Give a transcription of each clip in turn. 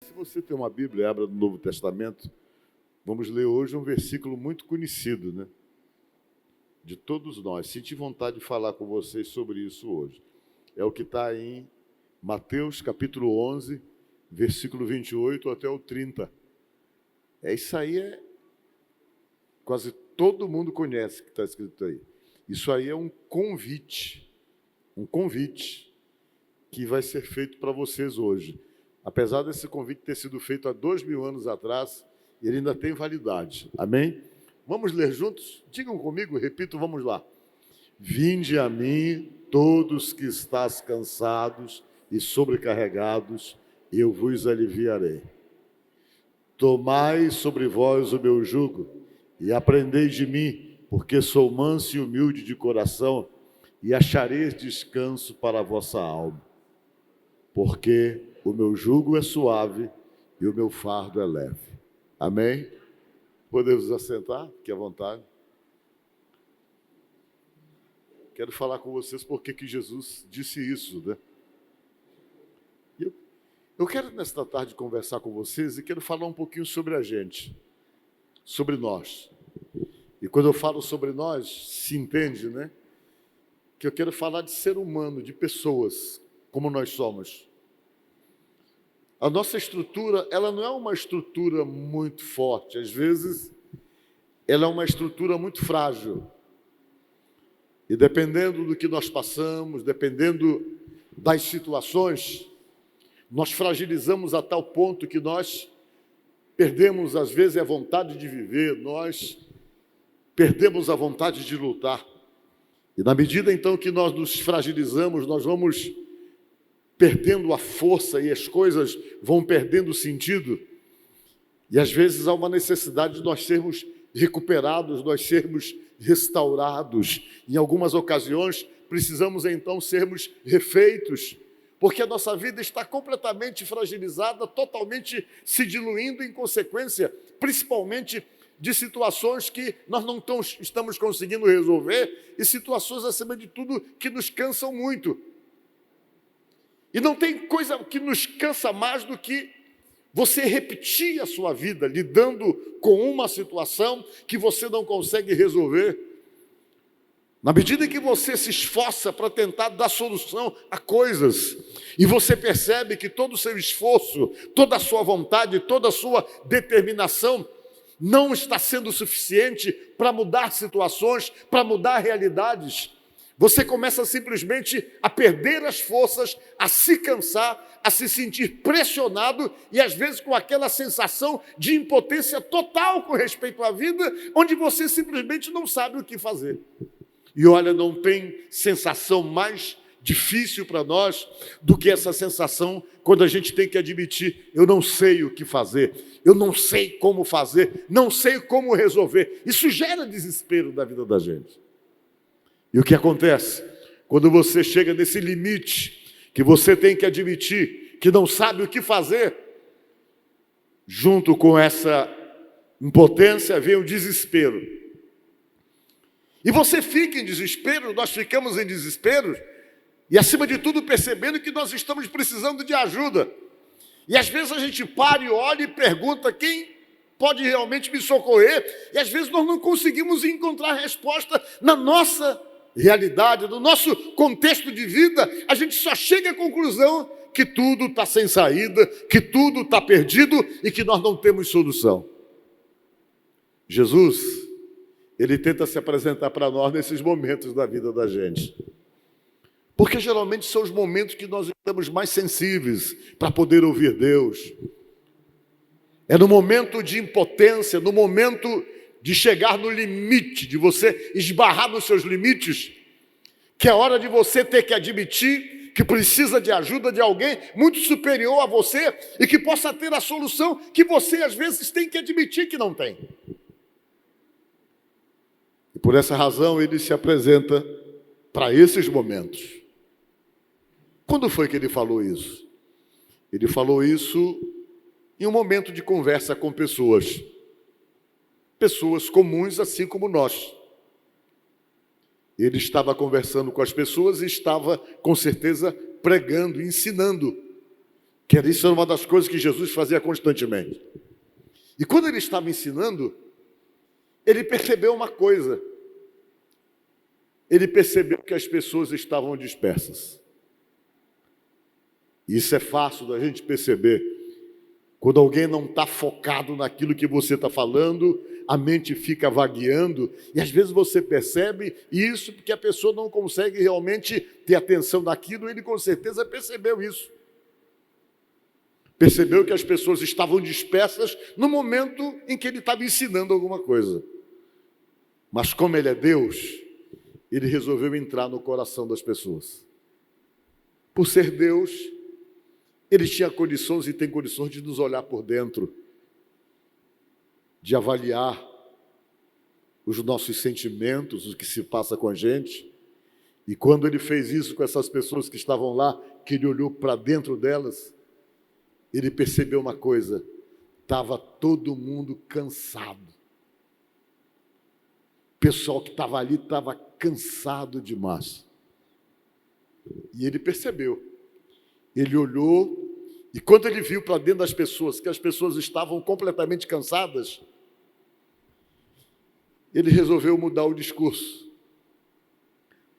Se você tem uma Bíblia, abra no Novo Testamento. Vamos ler hoje um versículo muito conhecido, né? De todos nós. Senti vontade de falar com vocês sobre isso hoje. É o que está em Mateus capítulo 11, versículo 28 até o 30. Isso aí quase todo mundo conhece que está escrito aí. Isso aí é um convite que vai ser feito para vocês hoje. Apesar desse convite ter sido feito há 2000 anos atrás, ele ainda tem validade. Amém? Vamos ler juntos? Digam comigo, repito, vamos lá. Vinde a mim, todos que estáis cansados e sobrecarregados, eu vos aliviarei. Tomai sobre vós o meu jugo e aprendei de mim, porque sou manso e humilde de coração, e achareis descanso para a vossa alma. Porque o meu jugo é suave e o meu fardo é leve. Amém? Podemos assentar? Fique à vontade. Quero falar com vocês porque que Jesus disse isso, né? Eu quero nesta tarde conversar com vocês e quero falar um pouquinho sobre a gente, sobre nós. E quando eu falo sobre nós, se entende, né? Que eu quero falar de ser humano, de pessoas, como nós somos. A nossa estrutura, ela não é uma estrutura muito forte. Às vezes, ela é uma estrutura muito frágil. E dependendo do que nós passamos, dependendo das situações, nós fragilizamos a tal ponto que nós perdemos, às vezes, a vontade de viver, nós perdemos a vontade de lutar. E na medida, então, que nós nos fragilizamos, nós vamos perdendo a força e as coisas vão perdendo o sentido. E, às vezes, há uma necessidade de nós sermos recuperados, nós sermos restaurados. Em algumas ocasiões, precisamos, então, sermos refeitos, porque a nossa vida está completamente fragilizada, totalmente se diluindo em consequência, principalmente de situações que nós não estamos conseguindo resolver e situações, acima de tudo, que nos cansam muito. E não tem coisa que nos cansa mais do que você repetir a sua vida, lidando com uma situação que você não consegue resolver. Na medida em que você se esforça para tentar dar solução a coisas, e você percebe que todo o seu esforço, toda a sua vontade, toda a sua determinação não está sendo suficiente para mudar situações, para mudar realidades, você começa simplesmente a perder as forças, a se cansar, a se sentir pressionado e às vezes com aquela sensação de impotência total com respeito à vida, onde você simplesmente não sabe o que fazer. E olha, não tem sensação mais difícil para nós do que essa sensação quando a gente tem que admitir: eu não sei o que fazer, eu não sei como fazer, não sei como resolver. Isso gera desespero na vida da gente. E o que acontece? Quando você chega nesse limite, que você tem que admitir que não sabe o que fazer, junto com essa impotência vem o desespero. E você fica em desespero, nós ficamos em desespero, e acima de tudo percebendo que nós estamos precisando de ajuda. E às vezes a gente para e olha e pergunta: quem pode realmente me socorrer? E às vezes nós não conseguimos encontrar resposta na nossa realidade, no nosso contexto de vida. A gente só chega à conclusão que tudo está sem saída, que tudo está perdido e que nós não temos solução. Jesus, ele tenta se apresentar para nós nesses momentos da vida da gente. Porque geralmente são os momentos que nós estamos mais sensíveis para poder ouvir Deus. É no momento de impotência, no momento de chegar no limite, de você esbarrar nos seus limites, que é hora de você ter que admitir que precisa de ajuda de alguém muito superior a você e que possa ter a solução que você às vezes tem que admitir que não tem. E por essa razão ele se apresenta para esses momentos. Quando foi que ele falou isso? Ele falou isso em um momento de conversa com pessoas comuns, assim como nós. Ele estava conversando com as pessoas e estava, com certeza, pregando, ensinando. Isso era uma das coisas que Jesus fazia constantemente. E quando ele estava ensinando, ele percebeu uma coisa. Ele percebeu que as pessoas estavam dispersas. Isso é fácil da gente perceber. Quando alguém não está focado naquilo que você está falando, a mente fica vagueando, e às vezes você percebe isso porque a pessoa não consegue realmente ter atenção naquilo. Ele com certeza percebeu isso. Percebeu que as pessoas estavam dispersas no momento em que ele estava ensinando alguma coisa. Mas como ele é Deus, ele resolveu entrar no coração das pessoas. Por ser Deus, ele tinha condições e tem condições de nos olhar por dentro, de avaliar os nossos sentimentos, o que se passa com a gente. E quando ele fez isso com essas pessoas que estavam lá, que ele olhou para dentro delas, ele percebeu uma coisa: estava todo mundo cansado. O pessoal que estava ali estava cansado demais. E ele percebeu. Ele olhou, e quando ele viu para dentro das pessoas, que as pessoas estavam completamente cansadas, ele resolveu mudar o discurso.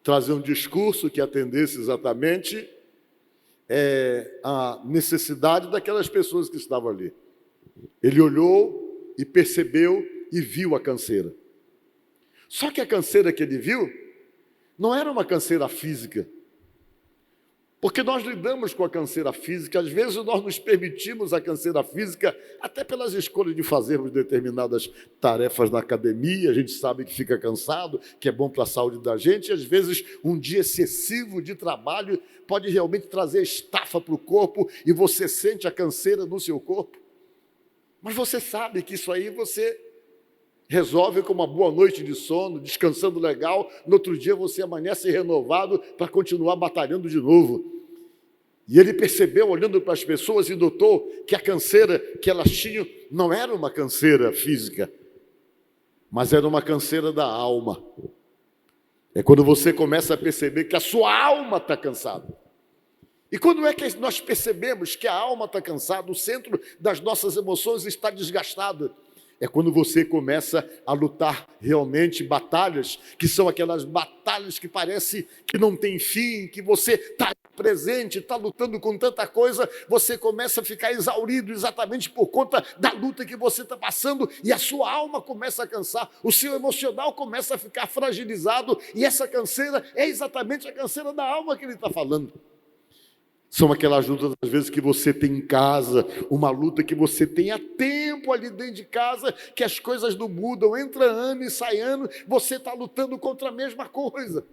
Trazer um discurso que atendesse exatamente a necessidade daquelas pessoas que estavam ali. Ele olhou e percebeu e viu a canseira. Só que a canseira que ele viu não era uma canseira física. Porque nós lidamos com a canseira física, às vezes nós nos permitimos a canseira física, até pelas escolhas de fazermos determinadas tarefas na academia. A gente sabe que fica cansado, que é bom para a saúde da gente, e às vezes um dia excessivo de trabalho pode realmente trazer estafa para o corpo, e você sente a canseira no seu corpo. Mas você sabe que isso aí você resolve com uma boa noite de sono, descansando legal. No outro dia você amanhece renovado para continuar batalhando de novo. E ele percebeu, olhando para as pessoas, e notou que a canseira que elas tinham não era uma canseira física, mas era uma canseira da alma. É quando você começa a perceber que a sua alma está cansada. E quando é que nós percebemos que a alma está cansada, o centro das nossas emoções está desgastado? É quando você começa a lutar realmente batalhas, que são aquelas batalhas que parece que não tem fim, que você está presente, está lutando com tanta coisa, você começa a ficar exaurido exatamente por conta da luta que você está passando, e a sua alma começa a cansar, o seu emocional começa a ficar fragilizado, e essa canseira é exatamente a canseira da alma que ele está falando. São aquelas lutas, às vezes, que você tem em casa, uma luta que você tem há tempo ali dentro de casa, que as coisas não mudam, entra ano e sai ano, você está lutando contra a mesma coisa.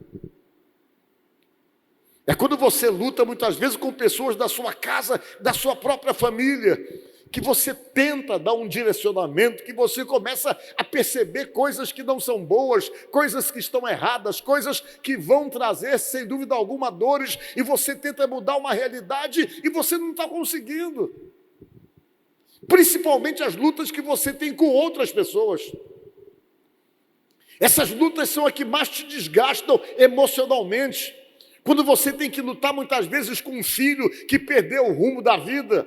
É quando você luta, muitas vezes, com pessoas da sua casa, da sua própria família, que você tenta dar um direcionamento, que você começa a perceber coisas que não são boas, coisas que estão erradas, coisas que vão trazer, sem dúvida alguma, dores, e você tenta mudar uma realidade e você não está conseguindo. Principalmente as lutas que você tem com outras pessoas. Essas lutas são as que mais te desgastam emocionalmente. Quando você tem que lutar muitas vezes com um filho que perdeu o rumo da vida,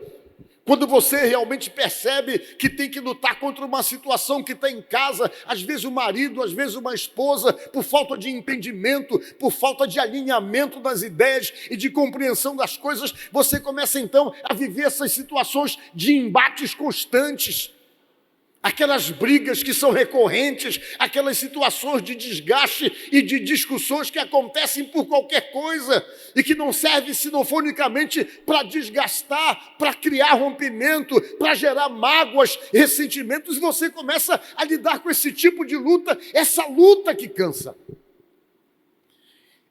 quando você realmente percebe que tem que lutar contra uma situação que está em casa, às vezes o marido, às vezes uma esposa, por falta de entendimento, por falta de alinhamento das ideias e de compreensão das coisas, você começa então a viver essas situações de embates constantes. Aquelas brigas que são recorrentes, aquelas situações de desgaste e de discussões que acontecem por qualquer coisa e que não servem se não for unicamente para desgastar, para criar rompimento, para gerar mágoas, ressentimentos, e você começa a lidar com esse tipo de luta, essa luta que cansa.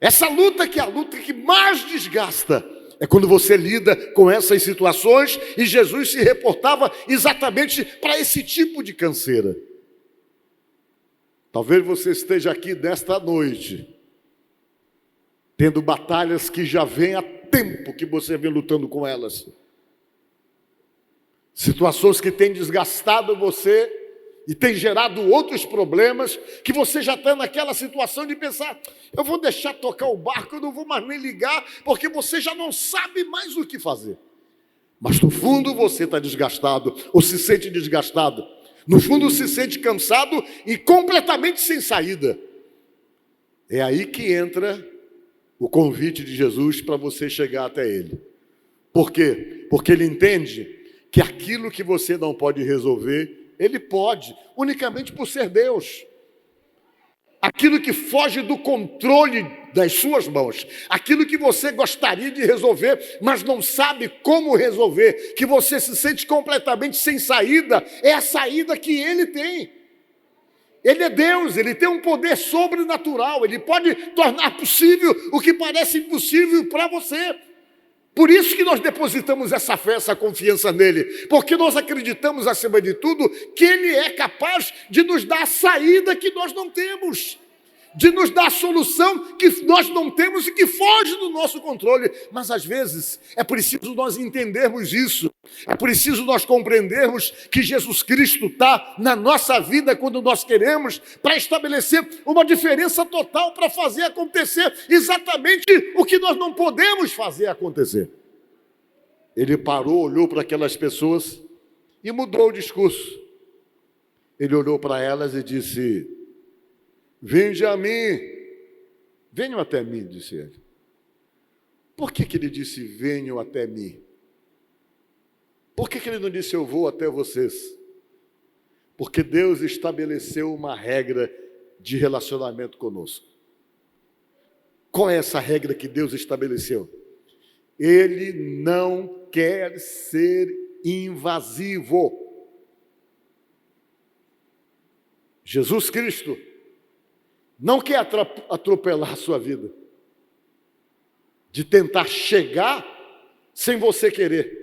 Essa luta que é a luta que mais desgasta. É quando você lida com essas situações, e Jesus se reportava exatamente para esse tipo de canseira. Talvez você esteja aqui nesta noite, tendo batalhas que já vem há tempo que você vem lutando com elas. Situações que têm desgastado você e têm gerado outros problemas, que você já está naquela situação de pensar, eu vou deixar tocar o barco, eu não vou mais nem ligar, porque você já não sabe mais o que fazer. Mas no fundo você está desgastado, ou se sente desgastado. No fundo se sente cansado e completamente sem saída. É aí que entra o convite de Jesus para você chegar até Ele. Por quê? Porque Ele entende que aquilo que você não pode resolver, Ele pode, unicamente por ser Deus. Aquilo que foge do controle das suas mãos, aquilo que você gostaria de resolver, mas não sabe como resolver, que você se sente completamente sem saída, é a saída que Ele tem. Ele é Deus, Ele tem um poder sobrenatural, Ele pode tornar possível o que parece impossível para você. Por isso que nós depositamos essa fé, essa confiança nele, porque nós acreditamos, acima de tudo, que Ele é capaz de nos dar a saída que nós não temos, de nos dar a solução que nós não temos e que foge do nosso controle. Mas às vezes é preciso nós entendermos isso, é preciso nós compreendermos que Jesus Cristo está na nossa vida quando nós queremos, para estabelecer uma diferença total, para fazer acontecer exatamente o que nós não podemos fazer acontecer. Ele parou, olhou para aquelas pessoas e mudou o discurso. Ele olhou para elas e disse: vinde a mim, venham até mim, disse ele. Por que ele disse venham até mim? Por que ele não disse eu vou até vocês? Porque Deus estabeleceu uma regra de relacionamento conosco. Qual é essa regra que Deus estabeleceu? Ele não quer ser invasivo. Jesus Cristo não quer atropelar a sua vida, de tentar chegar sem você querer.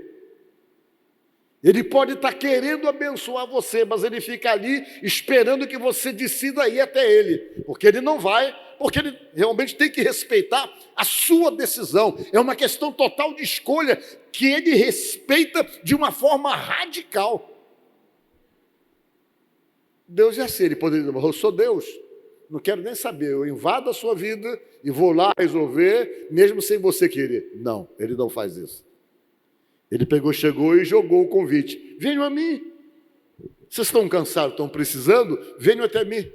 Ele pode estar querendo abençoar você, mas ele fica ali esperando que você decida ir até ele, porque ele não vai, porque ele realmente tem que respeitar a sua decisão. É uma questão total de escolha que ele respeita de uma forma radical. Deus é assim, ele poderia dizer: eu sou Deus, não quero nem saber, eu invado a sua vida e vou lá resolver, mesmo sem você querer. Não, ele não faz isso. Ele pegou, chegou e jogou o convite: venham a mim. Vocês estão cansados, estão precisando? Venham até mim.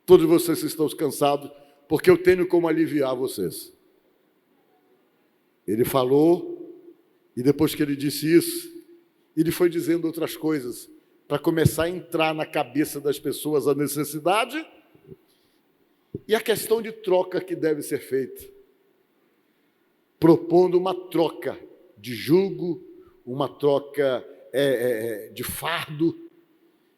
Todos vocês estão cansados, porque eu tenho como aliviar vocês. Ele falou, e depois que ele disse isso, ele foi dizendo outras coisas, para começar a entrar na cabeça das pessoas a necessidade e a questão de troca que deve ser feita, propondo uma troca de jugo, uma troca de fardo,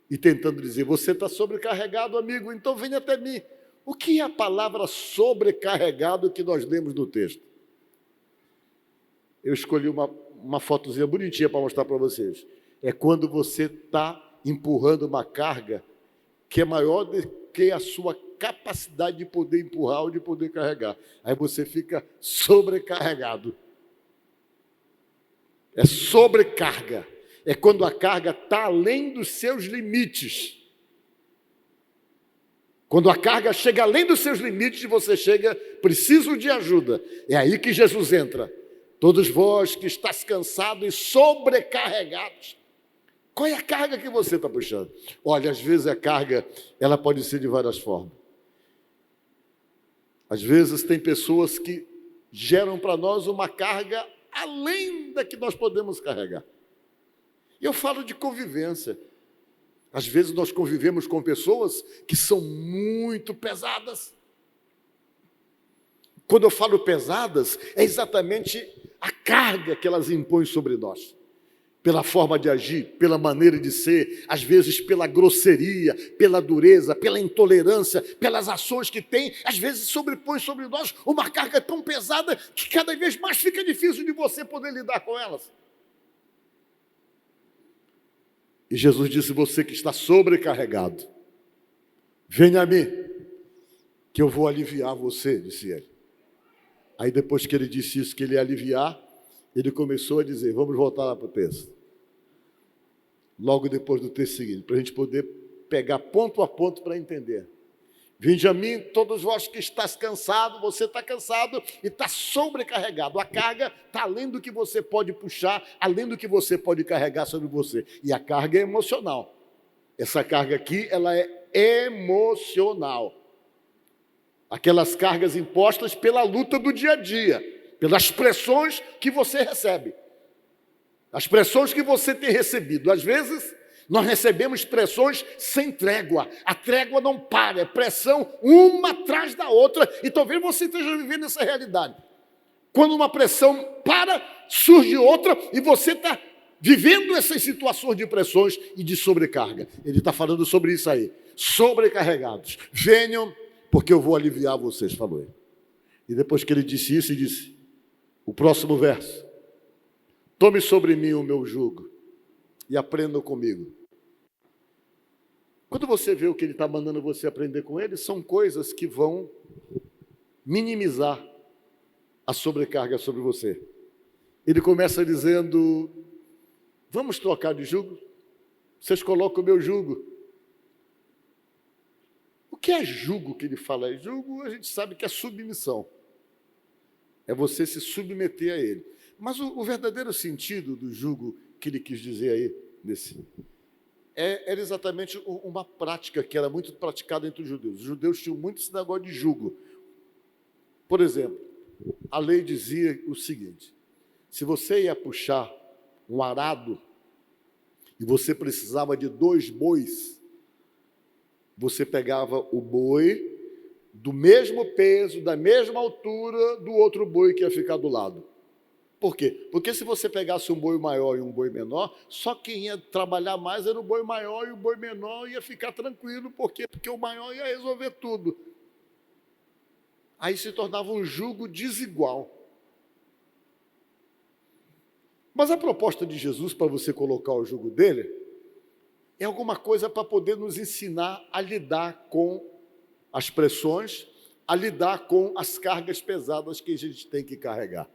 e tentando dizer: você está sobrecarregado, amigo, então venha até mim. O que é a palavra sobrecarregado que nós lemos no texto? Eu escolhi uma fotozinha bonitinha para mostrar para vocês. É quando você está empurrando uma carga que é maior do que a sua capacidade de poder empurrar ou de poder carregar. Aí você fica sobrecarregado. É sobrecarga. É quando a carga está além dos seus limites. Quando a carga chega além dos seus limites, você chega: preciso de ajuda. É aí que Jesus entra. Todos vós que estáis cansados e sobrecarregados. Qual é a carga que você está puxando? Olha, às vezes a carga, ela pode ser de várias formas. Às vezes tem pessoas que geram para nós uma carga além da que nós podemos carregar. Eu falo de convivência. Às vezes nós convivemos com pessoas que são muito pesadas. Quando eu falo pesadas, é exatamente a carga que elas impõem sobre nós. Pela forma de agir, pela maneira de ser, às vezes pela grosseria, pela dureza, pela intolerância, pelas ações que tem, às vezes sobrepõe sobre nós uma carga tão pesada que cada vez mais fica difícil de você poder lidar com elas. E Jesus disse: você que está sobrecarregado, venha a mim, que eu vou aliviar você, disse ele. Aí depois que ele disse isso, que ele ia aliviar, ele começou a dizer, vamos voltar lá para o texto. Logo depois do texto seguinte, para a gente poder pegar ponto a ponto para entender. Vinde a mim, todos vós que estáis cansados, você está cansado e está sobrecarregado. A carga está além do que você pode puxar, além do que você pode carregar sobre você. E a carga é emocional. Essa carga aqui, ela é emocional. Aquelas cargas impostas pela luta do dia a dia, pelas pressões que você recebe. As pressões que você tem recebido. Às vezes, nós recebemos pressões sem trégua. A trégua não para, é pressão uma atrás da outra. E talvez você esteja vivendo essa realidade. Quando uma pressão para, surge outra e você está vivendo essas situações de pressões e de sobrecarga. Ele está falando sobre isso aí. Sobrecarregados. Venham, porque eu vou aliviar vocês, falou ele. E depois que ele disse isso, ele disse, o próximo verso. Tome sobre mim o meu jugo e aprendam comigo. Quando você vê o que ele está mandando você aprender com ele, são coisas que vão minimizar a sobrecarga sobre você. Ele começa dizendo, vamos trocar de jugo? Vocês colocam o meu jugo. O que é jugo que ele fala? Jugo a gente sabe que é submissão. É você se submeter a ele. Mas o verdadeiro sentido do jugo que ele quis dizer aí, era exatamente uma prática que era muito praticada entre os judeus. Os judeus tinham muito esse negócio de jugo. Por exemplo, a lei dizia o seguinte, se você ia puxar um arado e você precisava de 2 bois, você pegava o boi do mesmo peso, da mesma altura do outro boi que ia ficar do lado. Por quê? Porque se você pegasse um boi maior e um boi menor, só quem ia trabalhar mais era o boi maior e o boi menor ia ficar tranquilo. Por quê? Porque o maior ia resolver tudo. Aí se tornava um jugo desigual. Mas a proposta de Jesus para você colocar o jugo dele é alguma coisa para poder nos ensinar a lidar com as pressões, a lidar com as cargas pesadas que a gente tem que carregar.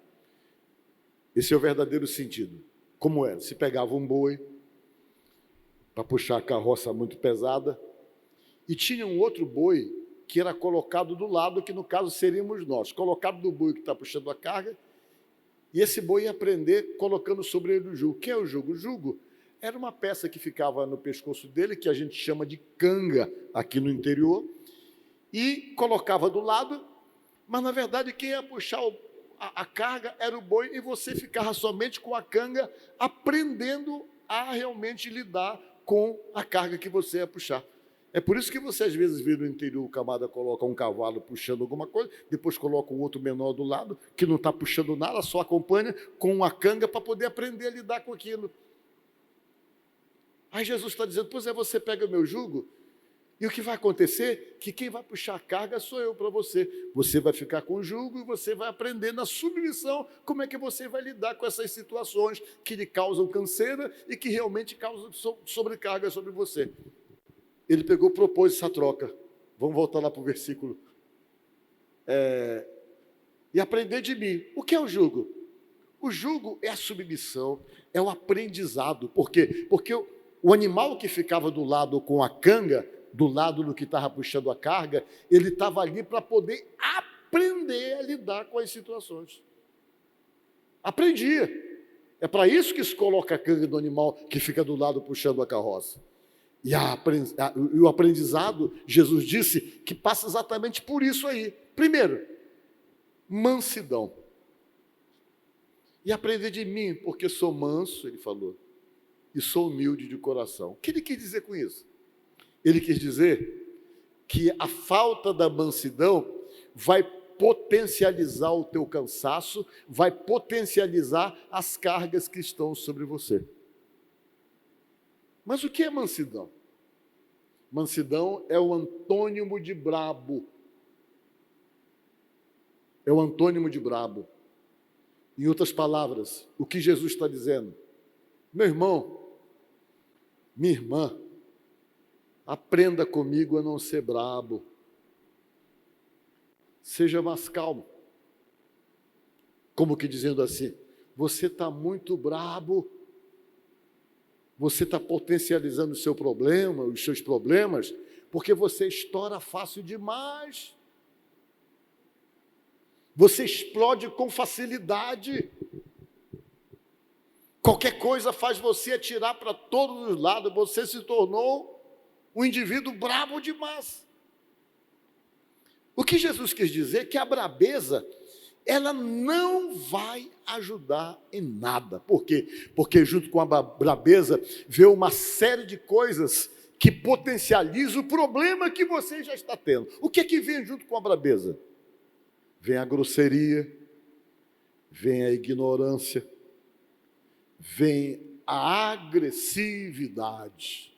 Esse é o verdadeiro sentido. Como era? Se pegava um boi para puxar a carroça muito pesada e tinha um outro boi que era colocado do lado, que no caso seríamos nós, colocado do boi que está puxando a carga, e esse boi ia prender colocando sobre ele o jugo. O que é o jugo? O jugo era uma peça que ficava no pescoço dele, que a gente chama de canga aqui no interior, e colocava do lado, mas na verdade quem ia puxar a carga era o boi e você ficava somente com a canga aprendendo a realmente lidar com a carga que você ia puxar. É por isso que você às vezes vê no interior o camarada coloca um cavalo puxando alguma coisa, depois coloca um outro menor do lado, que não está puxando nada, só acompanha com uma canga para poder aprender a lidar com aquilo. Aí Jesus está dizendo, pois é, você pega o meu jugo, e o que vai acontecer? Que quem vai puxar a carga sou eu para você. Você vai ficar com o jugo e você vai aprender na submissão como é que você vai lidar com essas situações que lhe causam canseira e que realmente causam sobrecarga sobre você. Ele propôs essa troca. Vamos voltar lá para o versículo. E aprender de mim. O que é o jugo? O jugo é a submissão, é o aprendizado. Por quê? Porque o animal que ficava do lado com a canga, do lado do que estava puxando a carga, ele estava ali para poder aprender a lidar com as situações. Aprendia. É para isso que se coloca a canga do animal que fica do lado puxando a carroça. E o aprendizado, Jesus disse, que passa exatamente por isso aí. Primeiro, mansidão. E aprender de mim, porque sou manso, ele falou, e sou humilde de coração. O que ele quis dizer com isso? Ele quis dizer que a falta da mansidão vai potencializar o teu cansaço, vai potencializar as cargas que estão sobre você. Mas o que é mansidão? Mansidão é o antônimo de brabo. É o antônimo de brabo. Em outras palavras, o que Jesus está dizendo? Meu irmão, minha irmã, aprenda comigo a não ser brabo. Seja mais calmo. Como que dizendo assim, você está muito brabo, você está potencializando o seu problema, os seus problemas, Porque você estoura fácil demais. Você explode com facilidade. Qualquer coisa faz você atirar para todos os lados. Você se tornou um indivíduo brabo demais. O que Jesus quis dizer é que a brabeza, ela não vai ajudar em nada. Por quê? Porque junto com a brabeza veio uma série de coisas que potencializam o problema que você já está tendo. O que é que vem junto com a brabeza? Vem a grosseria, vem a ignorância, vem a agressividade.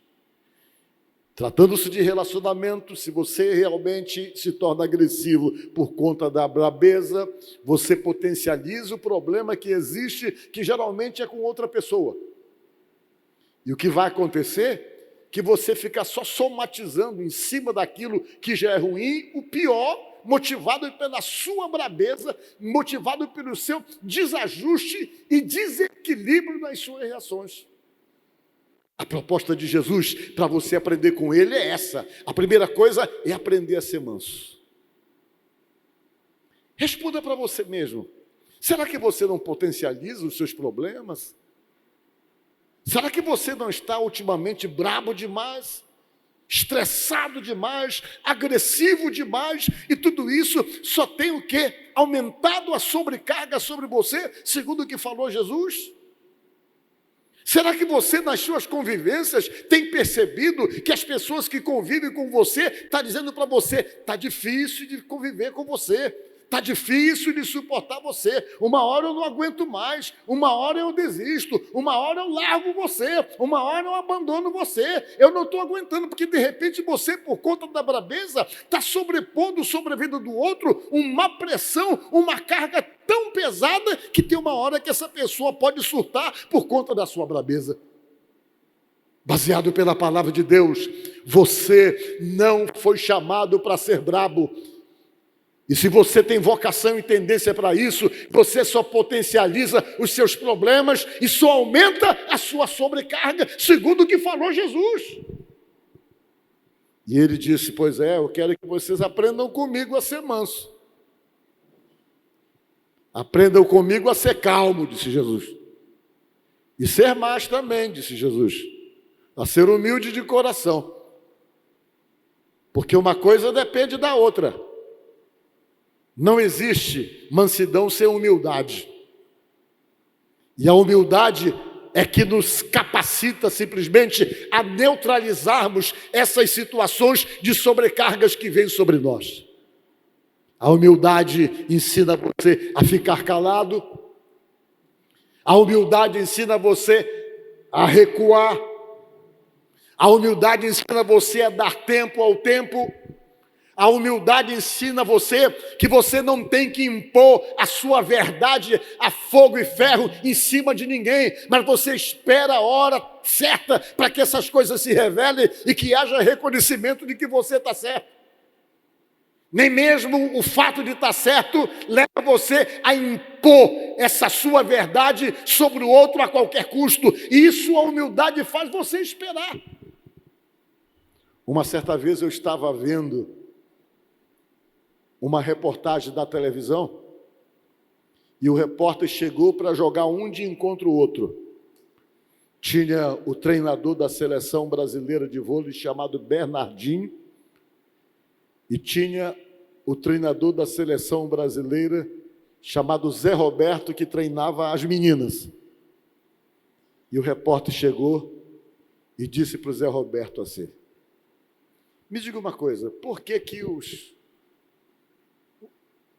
Tratando-se de relacionamento, se você realmente se torna agressivo por conta da brabeza, você potencializa o problema que existe, que geralmente é com outra pessoa. E o que vai acontecer? Que você fica só somatizando em cima daquilo que já é ruim, o pior, motivado pela sua brabeza, motivado pelo seu desajuste e desequilíbrio nas suas reações. A proposta de Jesus para você aprender com ele é essa. A primeira coisa é aprender a ser manso. Responda para você mesmo. Será que você não potencializa os seus problemas? Será que você não está ultimamente brabo demais? Estressado demais? Agressivo demais? E tudo isso só tem o quê? Aumentado a sobrecarga sobre você, segundo o que falou Jesus? Será que você, nas suas convivências, tem percebido que as pessoas que convivem com você estão dizendo para você, está difícil de conviver com você, está difícil de suportar você, uma hora eu não aguento mais, uma hora eu desisto, uma hora eu largo você, uma hora eu abandono você, eu não estou aguentando, porque de repente você, por conta da brabeza, está sobrepondo sobre a vida do outro uma pressão, uma carga tão pesada, que tem uma hora que essa pessoa pode surtar por conta da sua brabeza. Baseado pela palavra de Deus, você não foi chamado para ser brabo. E se você tem vocação e tendência para isso, você só potencializa os seus problemas e só aumenta a sua sobrecarga, segundo o que falou Jesus. E ele disse, pois é, eu quero que vocês aprendam comigo a ser manso. Aprendam comigo a ser calmo, disse Jesus. E ser mais também, disse Jesus. A ser humilde de coração. Porque uma coisa depende da outra. Não existe mansidão sem humildade. E a humildade é que nos capacita simplesmente a neutralizarmos essas situações de sobrecargas que vêm sobre nós. A humildade ensina você a ficar calado. A humildade ensina você a recuar. A humildade ensina você a dar tempo ao tempo. A humildade ensina você que você não tem que impor a sua verdade a fogo e ferro em cima de ninguém, mas você espera a hora certa para que essas coisas se revelem e que haja reconhecimento de que você está certo. Nem mesmo o fato de estar certo leva você a impor essa sua verdade sobre o outro a qualquer custo. E isso a humildade faz você esperar. Uma certa vez eu estava vendo uma reportagem da televisão e o repórter chegou para jogar um de encontro o outro. Tinha o treinador da seleção brasileira de vôlei chamado Bernardinho e tinha o treinador da seleção brasileira chamado Zé Roberto, que treinava as meninas. E o repórter chegou e disse para o Zé Roberto assim, me diga uma coisa, por que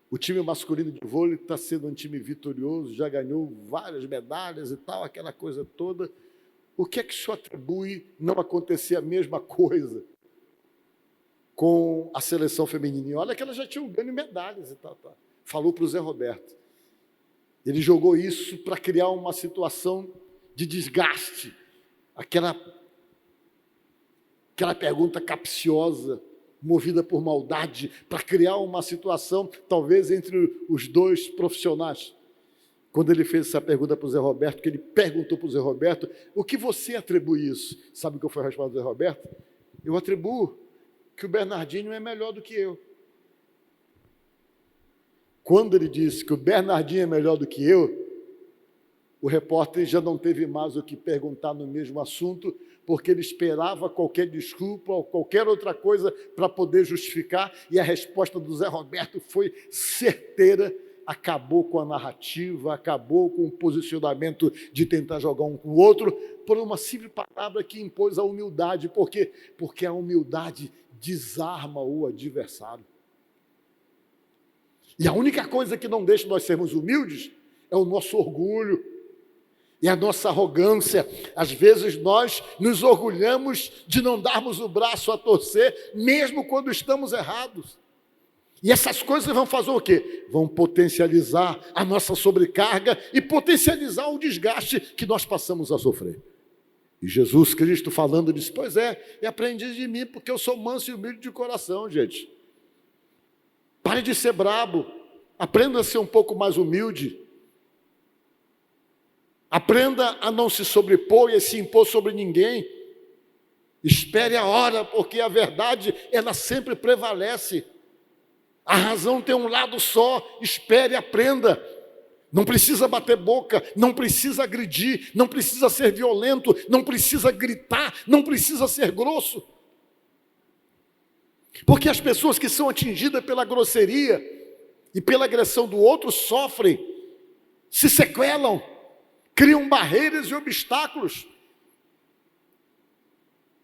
o time masculino de vôlei está sendo um time vitorioso, já ganhou várias medalhas e tal, aquela coisa toda. O que é que isso atribui não acontecer a mesma coisa com a seleção feminina? E olha que ela já tinha ganho medalhas e tal. Falou para o Zé Roberto. Ele jogou isso para criar uma situação de desgaste. Aquela pergunta capciosa, movida por maldade, para criar uma situação, talvez, entre os dois profissionais. Quando ele fez essa pergunta para o Zé Roberto, que ele perguntou para o Zé Roberto, o que você atribui isso? Sabe o que foi a resposta do Zé Roberto? Eu atribuo que o Bernardinho é melhor do que eu. Quando ele disse que o Bernardinho é melhor do que eu, o repórter já não teve mais o que perguntar no mesmo assunto, porque ele esperava qualquer desculpa ou qualquer outra coisa para poder justificar, e a resposta do Zé Roberto foi certeira, acabou com a narrativa, acabou com o posicionamento de tentar jogar um com o outro, por uma simples palavra que impôs a humildade. Por quê? Porque a humildade desarma o adversário. E a única coisa que não deixa nós sermos humildes é o nosso orgulho e a nossa arrogância. Às vezes nós nos orgulhamos de não darmos o braço a torcer, mesmo quando estamos errados. E essas coisas vão fazer o quê? Vão potencializar a nossa sobrecarga e potencializar o desgaste que nós passamos a sofrer. E Jesus Cristo falando disse, pois é, e aprendi de mim, porque eu sou manso e humilde de coração, gente. Pare de ser brabo, aprenda a ser um pouco mais humilde. Aprenda a não se sobrepor e a se impor sobre ninguém. Espere a hora, porque a verdade, ela sempre prevalece. A razão tem um lado só, espere e aprenda. Não precisa bater boca, não precisa agredir, não precisa ser violento, não precisa gritar, não precisa ser grosso. Porque as pessoas que são atingidas pela grosseria e pela agressão do outro sofrem, se sequelam, criam barreiras e obstáculos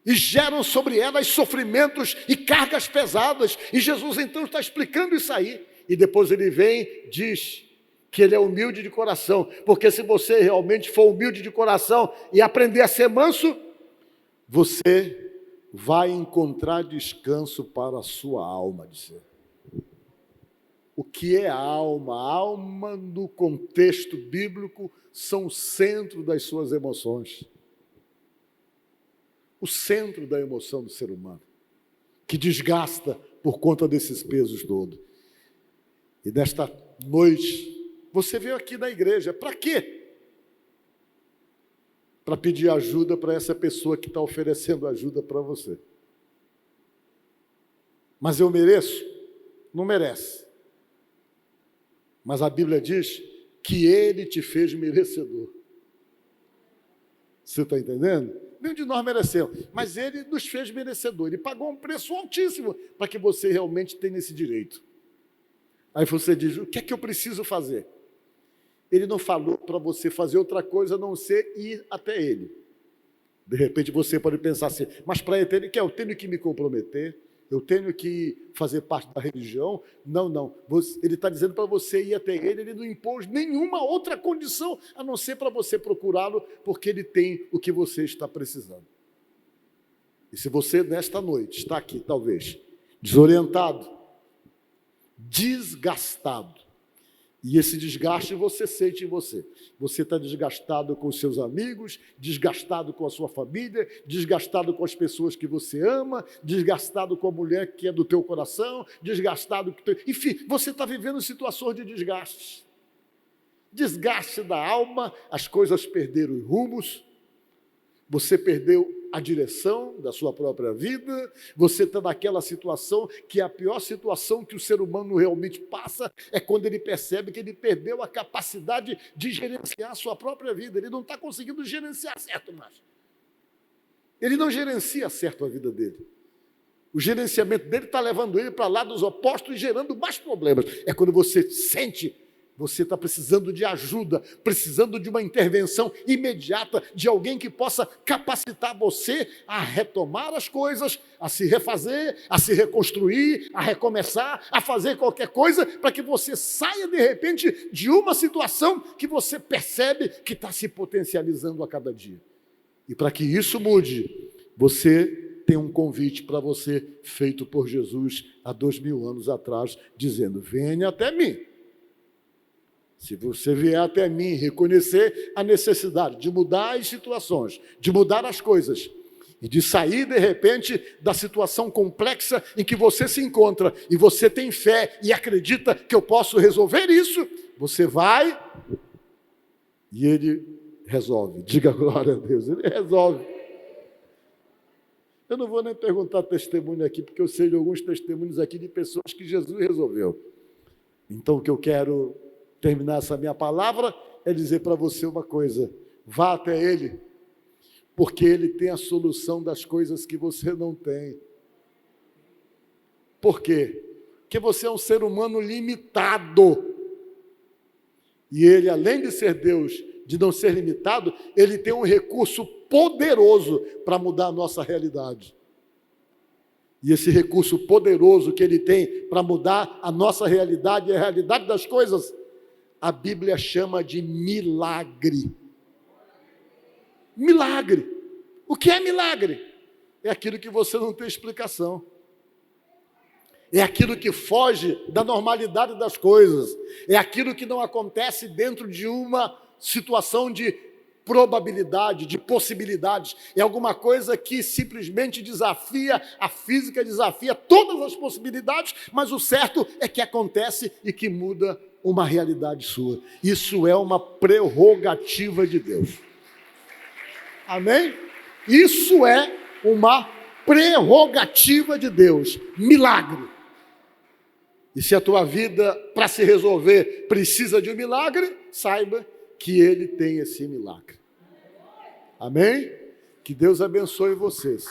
e geram sobre elas sofrimentos e cargas pesadas. E Jesus então está explicando isso aí. E depois ele vem e diz que ele é humilde de coração, porque se você realmente for humilde de coração e aprender a ser manso, você vai encontrar descanso para a sua alma. Dizer. O que é a alma? A alma, no contexto bíblico, são o centro das suas emoções. O centro da emoção do ser humano, que desgasta por conta desses pesos todos. E nesta noite, você veio aqui na igreja, para quê? Para pedir ajuda para essa pessoa que está oferecendo ajuda para você. Mas eu mereço? Não merece. Mas a Bíblia diz que Ele te fez merecedor. Você está entendendo? Nenhum de nós mereceu, mas Ele nos fez merecedor. Ele pagou um preço altíssimo para que você realmente tenha esse direito. Aí você diz, o que é que eu preciso fazer? Ele não falou para você fazer outra coisa a não ser ir até Ele. De repente você pode pensar assim, mas para Ele, que eu tenho que me comprometer, eu tenho que fazer parte da religião. Não. Ele está dizendo para você ir até Ele não impôs nenhuma outra condição, a não ser para você procurá-lo, porque Ele tem o que você está precisando. E se você, nesta noite, está aqui, talvez, desorientado, desgastado, e esse desgaste você sente em você. Você está desgastado com os seus amigos, desgastado com a sua família, desgastado com as pessoas que você ama, desgastado com a mulher que é do teu coração, desgastado com enfim, você está vivendo situações de desgaste. Desgaste da alma, as coisas perderam os rumos, você perdeu a direção da sua própria vida, você está naquela situação que é a pior situação que o ser humano realmente passa, é quando ele percebe que ele perdeu a capacidade de gerenciar a sua própria vida, ele não está conseguindo gerenciar certo mais. Ele não gerencia certo a vida dele. O gerenciamento dele está levando ele para lá dos opostos e gerando mais problemas. É quando você sente, você está precisando de ajuda, precisando de uma intervenção imediata, de alguém que possa capacitar você a retomar as coisas, a se refazer, a se reconstruir, a recomeçar, a fazer qualquer coisa, para que você saia, de repente, de uma situação que você percebe que está se potencializando a cada dia. E para que isso mude, você tem um convite para você, feito por Jesus há 2000 anos atrás, dizendo, venha até mim. Se você vier até mim reconhecer a necessidade de mudar as situações, de mudar as coisas, e de sair, de repente, da situação complexa em que você se encontra, e você tem fé e acredita que eu posso resolver isso, você vai e Ele resolve. Diga glória a Deus, Ele resolve. Eu não vou nem perguntar testemunho aqui, porque eu sei de alguns testemunhos aqui de pessoas que Jesus resolveu. Então, o que eu quero terminar essa minha palavra é dizer para você uma coisa: vá até Ele, porque Ele tem a solução das coisas que você não tem. Por quê? Porque você é um ser humano limitado. E Ele, além de ser Deus, de não ser limitado, Ele tem um recurso poderoso para mudar a nossa realidade. E esse recurso poderoso que Ele tem para mudar a nossa realidade e a realidade das coisas, a Bíblia chama de milagre. Milagre. O que é milagre? É aquilo que você não tem explicação. É aquilo que foge da normalidade das coisas. É aquilo que não acontece dentro de uma situação de probabilidade, de possibilidades. É alguma coisa que simplesmente desafia a física, desafia todas as possibilidades, mas o certo é que acontece e que muda uma realidade sua. Isso é uma prerrogativa de Deus. Amém? Isso é uma prerrogativa de Deus. Milagre. E se a tua vida, para se resolver, precisa de um milagre, saiba que Ele tem esse milagre. Amém? Que Deus abençoe vocês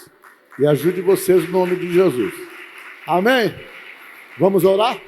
e ajude vocês no nome de Jesus. Amém? Vamos orar?